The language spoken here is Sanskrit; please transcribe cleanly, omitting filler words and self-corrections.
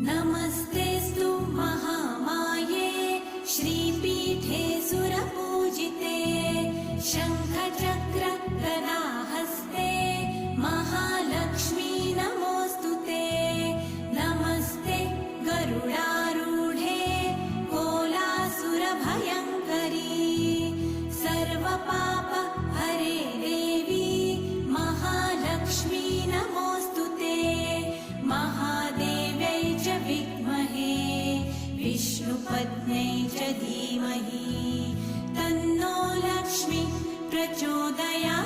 नमस्तेऽस्तु महामाये श्रीपीठे सुरपूजिते शङ्खचक्र गदाहस्ते महालक्ष्मी नमोऽस्तु ते। नमस्ते गरुडारूढे कोलासुरभयङ्करी सर्वपाप हरे देवी महालक्ष्मी नमोऽस्तु ते। महादेव्यै च विद्महे विष्णुपत्न्यै च धीमहि तन्नो लक्ष्मी प्रचोदयात्।